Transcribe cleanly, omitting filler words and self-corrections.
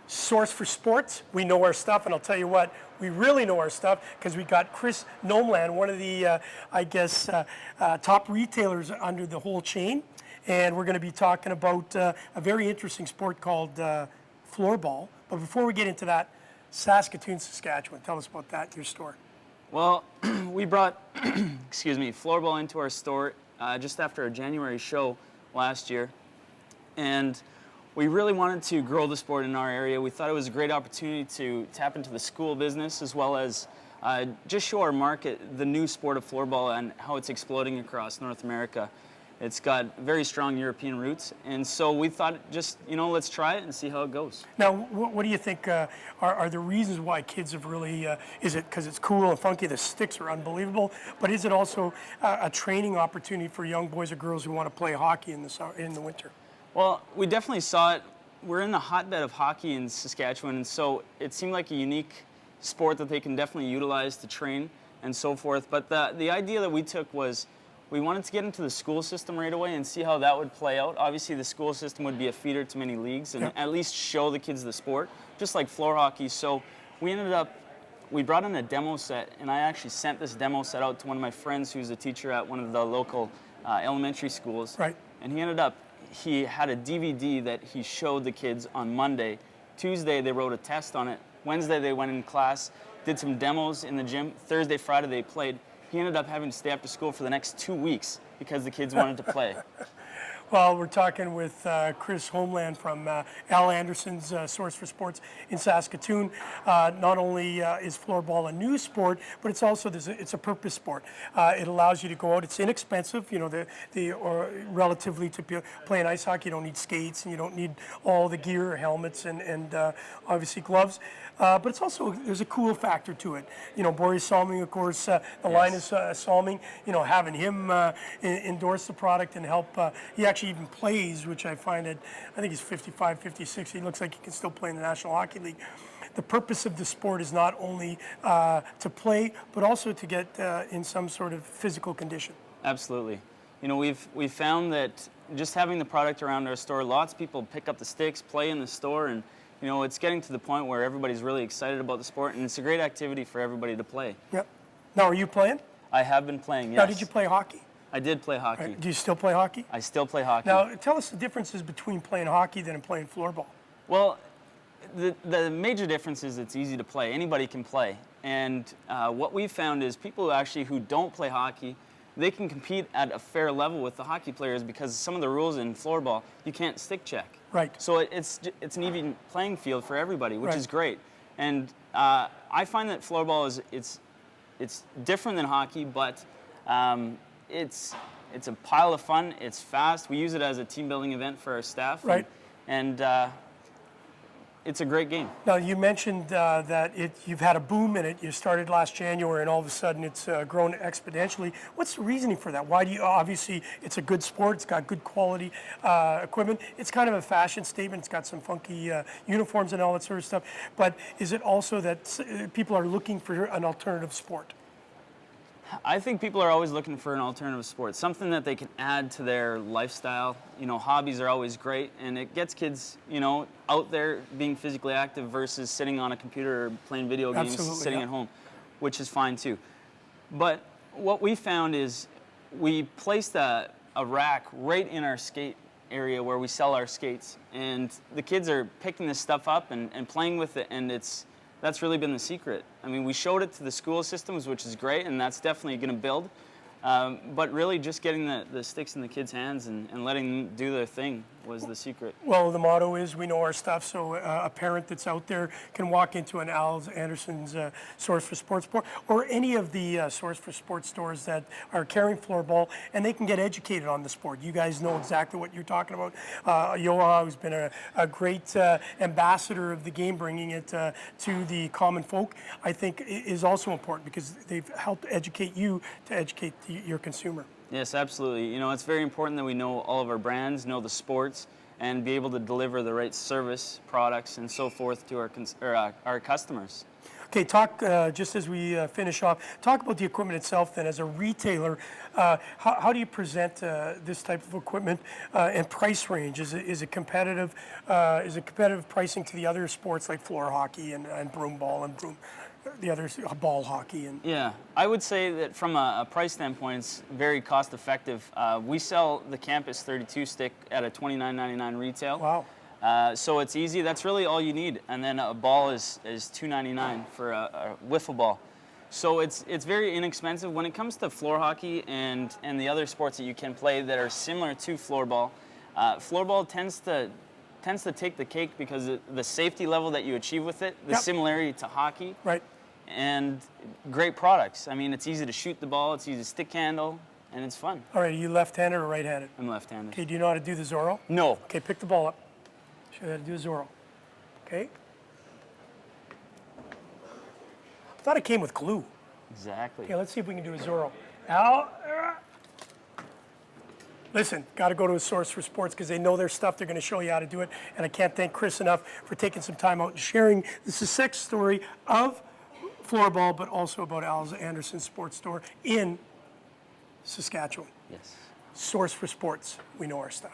Source for Sports. We know our stuff, and I'll tell you what, we really know our stuff because we got Chris Nomeland, one of the, top retailers under the whole chain. And we're going to be talking about a very interesting sport called floorball. But before we get into that, Saskatoon, Saskatchewan, tell us about that, your store. Well, we brought, floorball into our store just after a January show last year. And we really wanted to grow the sport in our area. We thought it was a great opportunity to tap into the school business as well as just show our market the new sport of floorball and how it's exploding across North America. It's got very strong European roots, and so we thought just, let's try it and see how it goes. Now, what do you think are the reasons why kids have really, is it because it's cool and funky, the sticks are unbelievable, but is it also a training opportunity for young boys or girls who want to play hockey in the winter? Well, we definitely saw it. We're in the hotbed of hockey in Saskatchewan, and so it seemed like a unique sport that they can definitely utilize to train and so forth. But the idea that we took was we wanted to get into the school system right away and see how that would play out. Obviously, the school system would be a feeder to many leagues and at least show the kids the sport, just like floor hockey. So we brought in a demo set, and I actually sent this demo set out to one of my friends who's a teacher at one of the local elementary schools. Right. And he had a DVD that he showed the kids on Monday. Tuesday, they wrote a test on it. Wednesday, they went in class, did some demos in the gym. Thursday, Friday, they played. He ended up having to stay after school for the next 2 weeks because the kids wanted to play. Well, we're talking with Chris Nomeland from Al Anderson's Source for Sports in Saskatoon. Not only is floorball a new sport, but it's also it's a purpose sport. It allows you to go out. It's inexpensive. Or relatively to play ice hockey, you don't need skates and you don't need all the gear, helmets, and obviously gloves. But it's also, there's a cool factor to it. Boris Salming, of course, the line is Salming, having him endorse the product and help. He actually even plays, which I find I think he's 55, 56. He looks like he can still play in the National Hockey League. The purpose of the sport is not only to play, but also to get in some sort of physical condition. Absolutely. We've found that just having the product around our store, lots of people pick up the sticks, play in the store, and it's getting to the point where everybody's really excited about the sport, and it's a great activity for everybody to play. Yep. Now, are you playing? I have been playing, yes. Now, did you play hockey? I did play hockey. Right. Do you still play hockey? I still play hockey. Now, tell us the differences between playing hockey and playing floorball. Well, the major difference is it's easy to play. Anybody can play. And what we've found is people who don't play hockey, they can compete at a fair level with the hockey players because some of the rules in floorball, you can't stick check. Right. So it's an even playing field for everybody, which is great. And I find that floorball it's different than hockey, but it's a pile of fun. It's fast. We use it as a team building event for our staff. Right. And it's a great game. Now, you mentioned that you've had a boom in it. You started last January, and all of a sudden it's grown exponentially. What's the reasoning for that? Why do you, obviously, it's a good sport. It's got good quality equipment. It's kind of a fashion statement. It's got some funky uniforms and all that sort of stuff. But is it also that people are looking for an alternative sport? I think people are always looking for an alternative sport, something that they can add to their lifestyle. Hobbies are always great, and it gets kids, out there being physically active versus sitting on a computer or playing video games, sitting at home, which is fine too. But what we found is we placed a rack right in our skate area where we sell our skates, and the kids are picking this stuff up and playing with it, and that's really been the secret. I mean, we showed it to the school systems, which is great, and that's definitely going to build. But really just getting the sticks in the kids' hands and letting them do their thing was the secret. Well, the motto is we know our stuff, so a parent that's out there can walk into an Al Anderson's Source for Sports or any of the Source for Sports stores that are carrying floorball, and they can get educated on the sport. You guys know exactly what you're talking about. Yoa, who's been a great ambassador of the game, bringing it to the common folk, I think is also important because they've helped educate you to educate your consumer. Yes, absolutely. It's very important that we know all of our brands, know the sports, and be able to deliver the right service, products, and so forth to our customers. Okay, talk, just as we finish off, talk about the equipment itself then. As a retailer, how do you present this type of equipment and price range? Is it competitive? Is it competitive pricing to the other sports like floor hockey and broom ball and the others, ball hockey? Yeah, I would say that from a price standpoint, it's very cost effective. We sell the Campus 32 stick at a $29.99 retail. Wow. So it's easy. That's really all you need. And then a ball is $2.99 for a wiffle ball. So it's very inexpensive. When it comes to floor hockey and the other sports that you can play that are similar to floorball tends to take the cake because of the safety level that you achieve with it, the similarity to hockey, right, and great products. I mean, it's easy to shoot the ball, it's easy to stick handle, and it's fun. All right, are you left-handed or right-handed? I'm left-handed. Okay, do you know how to do the Zorro? No. Okay, pick the ball up. Show you how to do a Zorro. Okay. I thought it came with glue. Exactly. Okay, let's see if we can do a Zorro. Al, listen, got to go to a Source for Sports because they know their stuff. They're going to show you how to do it. And I can't thank Chris enough for taking some time out and sharing the success story of floorball, but also about Al Anderson's sports store in Saskatchewan. Yes. Source for Sports. We know our stuff.